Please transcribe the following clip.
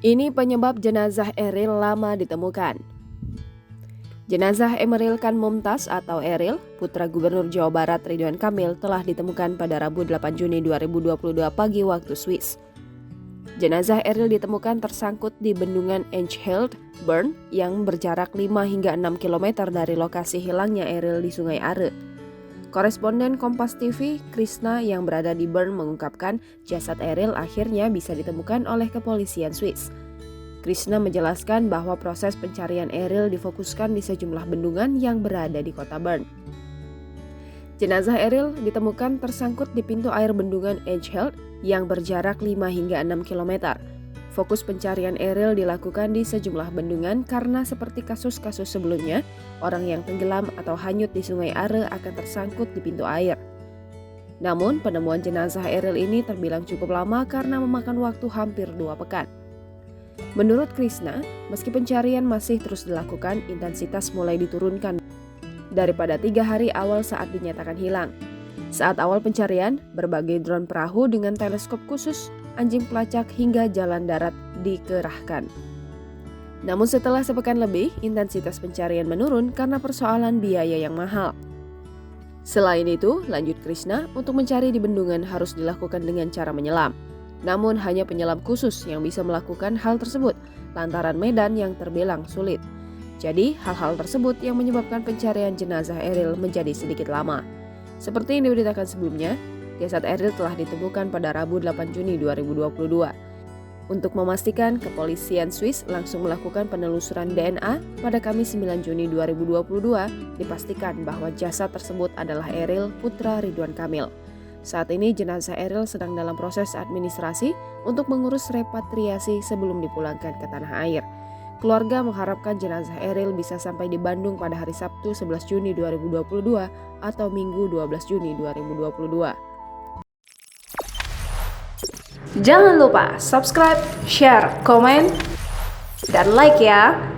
Ini penyebab jenazah Eril lama ditemukan. Jenazah Emeril Khan Mumtaz atau Eril, putra Gubernur Jawa Barat Ridwan Kamil telah ditemukan pada Rabu 8 Juni 2022 pagi waktu Swiss. Jenazah Eril ditemukan tersangkut di bendungan Eichsfeld, Bern yang berjarak 5 hingga 6 km dari lokasi hilangnya Eril di Sungai Are. Koresponden Kompas TV, Krishna yang berada di Bern mengungkapkan jasad Eril akhirnya bisa ditemukan oleh kepolisian Swiss. Krishna menjelaskan bahwa proses pencarian Eril difokuskan di sejumlah bendungan yang berada di kota Bern. Jenazah Eril ditemukan tersangkut di pintu air bendungan Eichsfeld yang berjarak 5 hingga 6 km. Fokus pencarian Eril dilakukan di sejumlah bendungan karena seperti kasus-kasus sebelumnya, orang yang tenggelam atau hanyut di Sungai Are akan tersangkut di pintu air. Namun, penemuan jenazah Eril ini terbilang cukup lama karena memakan waktu hampir 2 pekan. Menurut Krishna, meski pencarian masih terus dilakukan, intensitas mulai diturunkan daripada 3 hari awal saat dinyatakan hilang. Saat awal pencarian, berbagai drone perahu dengan teleskop khusus, anjing pelacak hingga jalan darat dikerahkan. Namun setelah sepekan lebih, intensitas pencarian menurun karena persoalan biaya yang mahal. Selain itu, lanjut Krishna, untuk mencari di bendungan harus dilakukan dengan cara menyelam. Namun hanya penyelam khusus yang bisa melakukan hal tersebut lantaran medan yang terbilang sulit. Jadi hal-hal tersebut yang menyebabkan pencarian jenazah Eril menjadi sedikit lama. Seperti yang diberitakan sebelumnya, jasad Eril telah ditemukan pada Rabu 8 Juni 2022. Untuk memastikan, kepolisian Swiss langsung melakukan penelusuran DNA pada Kamis 9 Juni 2022 dipastikan bahwa jasad tersebut adalah Eril, putra Ridwan Kamil. Saat ini jenazah Eril sedang dalam proses administrasi untuk mengurus repatriasi sebelum dipulangkan ke tanah air. Keluarga mengharapkan jenazah Eril bisa sampai di Bandung pada hari Sabtu 11 Juni 2022 atau Minggu 12 Juni 2022. Jangan lupa subscribe, share, komen, dan like ya!